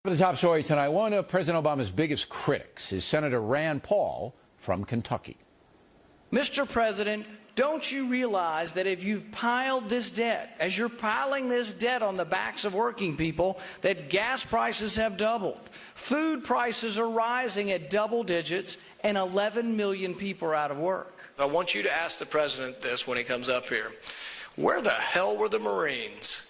For the top story tonight, one of President Obama's biggest critics is Senator Rand Paul from Kentucky. Mr. President, don't you realize that if you've piled this debt, as you're piling this debt on the backs of working people, that gas prices have doubled, food prices are rising at double digits, and 11 million people are out of work? I want you to ask the President this when he comes up here. Where the hell were the Marines?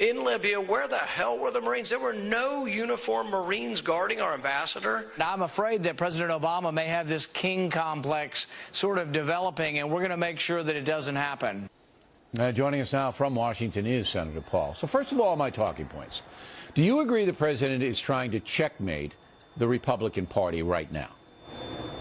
In Libya, where the hell were the Marines? There were no uniformed Marines guarding our ambassador. I'm afraid that President Obama may have this king complex sort of developing, and we're going to make sure that it doesn't happen. Joining us now from Washington is Senator Paul. So first of all, my talking points. Do you agree the president is trying to checkmate the Republican Party right now?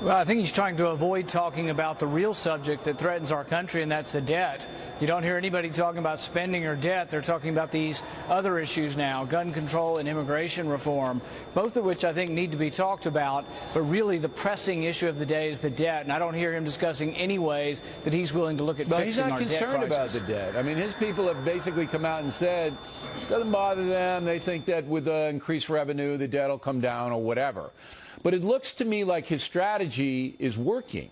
Well, I think he's trying to avoid talking about the real subject that threatens our country, and that's the debt. You don't hear anybody talking about spending or debt. They're talking about these other issues now, gun control and immigration reform, both of which I think need to be talked about. But really the pressing issue of the day is the debt, and I don't hear him discussing any ways that he's willing to look at fixing our debt crisis. He's not concerned about the debt. I mean, his people have basically come out and said it doesn't bother them. They think that with increased revenue, the debt will come down or whatever. But it looks to me like his strategy is working.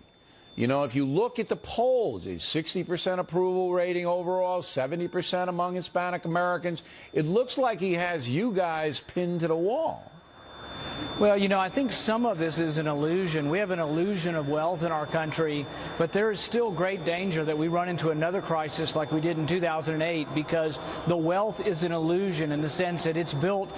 You know, if you look at the polls, it's 60% approval rating overall, 70% among Hispanic Americans. It looks like he has you guys pinned to the wall. Well, you know, I think some of this is an illusion. We have an illusion of wealth in our country, but there is still great danger that we run into another crisis like we did in 2008, because the wealth is an illusion in the sense that it's built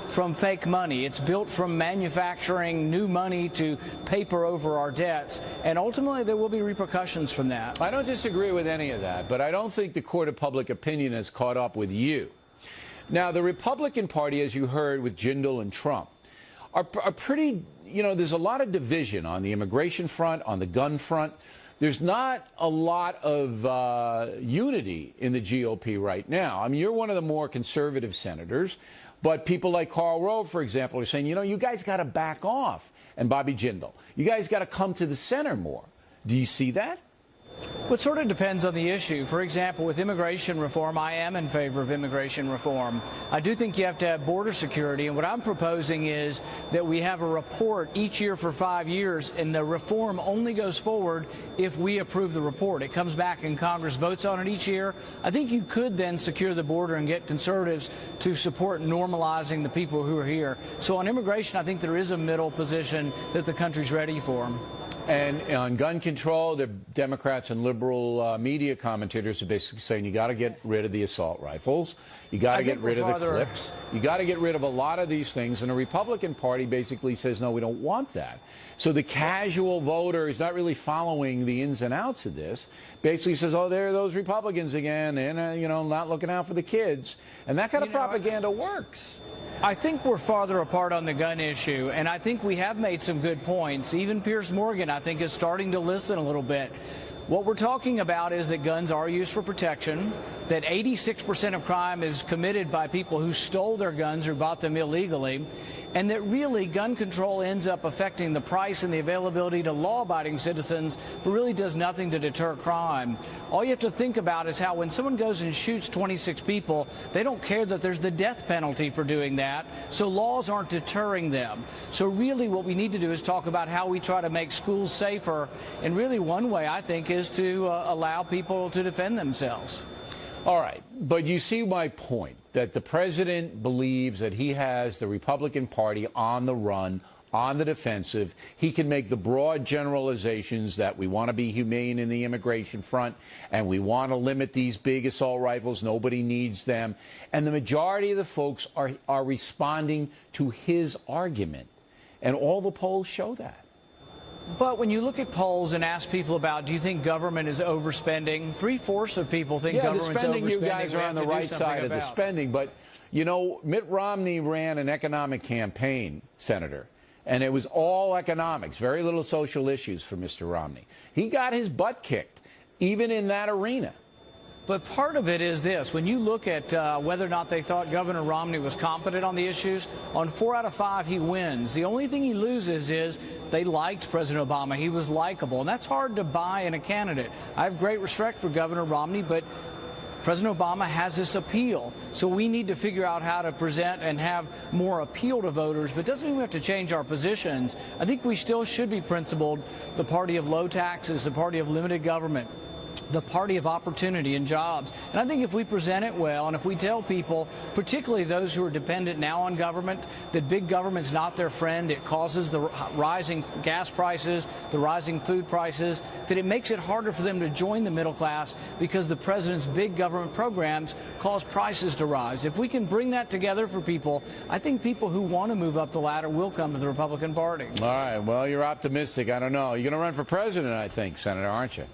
from fake money. It's built from manufacturing new money to paper over our debts, and ultimately there will be repercussions from that. I don't disagree with any of that, but I don't think the court of public opinion has caught up with you. Now, the Republican Party, as you heard with Jindal and Trump, are pretty, you know, there's a lot of division on the immigration front, on the gun front. There's not a lot of unity in the GOP right now. I mean, you're one of the more conservative senators, but people like Karl Rove, for example, are saying, you know, you guys got to back off. And Bobby Jindal, you guys got to come to the center more. Do you see that? Well, it sort of depends on the issue. For example, with immigration reform, I am in favor of immigration reform. I do think you have to have border security, and what I'm proposing is that we have a report each year for 5 years, and the reform only goes forward if we approve the report. It comes back and Congress votes on it each year. I think you could then secure the border and get conservatives to support normalizing the people who are here. So on immigration, I think there is a middle position that the country's ready for. And on gun control, the Democrats and liberal media commentators are basically saying you got to get rid of the assault rifles, you got to get rid of the clips, you got to get rid of a lot of these things. And the Republican Party basically says, no, we don't want that. So the casual voter is not really following the ins and outs of this. Basically says, oh, there are those Republicans again, and you know, not looking out for the kids. And that kind of propaganda works. I think we're farther apart on the gun issue, and I think we have made some good points. Even Piers Morgan, I think, is starting to listen a little bit. What we're talking about is that guns are used for protection, that 86% of crime is committed by people who stole their guns or bought them illegally, and that really gun control ends up affecting the price and the availability to law-abiding citizens, but really does nothing to deter crime. All you have to think about is how when someone goes and shoots 26 people, they don't care that there's the death penalty for doing that, so laws aren't deterring them. So really what we need to do is talk about how we try to make schools safer, and really one way, I think, is to allow people to defend themselves. All right, but you see my point, that the president believes that he has the Republican Party on the run, on the defensive. He can make the broad generalizations that we want to be humane in the immigration front and we want to limit these big assault rifles. Nobody needs them. And the majority of the folks are responding to his argument. And all the polls show that. But when you look at polls and ask people about, do you think government is overspending? 3/4 of people think government's overspending. The spending, you guys are on the right side of the spending. But, you know, Mitt Romney ran an economic campaign, Senator, and it was all economics, very little social issues for Mr. Romney. He got his butt kicked, even in that arena. But part of it is this. When you look at whether or not they thought Governor Romney was competent on the issues, on 4 out of 5 he wins. The only thing he loses is they liked President Obama. He was likable, and that's hard to buy in a candidate. I have great respect for Governor Romney, but President Obama has this appeal. So we need to figure out how to present and have more appeal to voters, but it doesn't mean we have to change our positions. I think we still should be principled, the party of low taxes, the party of limited government, the party of opportunity and jobs. And I think if we present it well, and if we tell people, particularly those who are dependent now on government, that big government's not their friend, it causes the rising gas prices, the rising food prices, that it makes it harder for them to join the middle class because the president's big government programs cause prices to rise. If we can bring that together for people, I think people who want to move up the ladder will come to the Republican Party. All right. Well, you're optimistic. I don't know. You're going to run for president, I think, Senator, aren't you?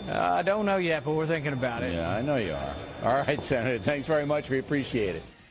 I don't know yet, but we're thinking about it. Yeah, I know you are. All right, Senator. Thanks very much. We appreciate it.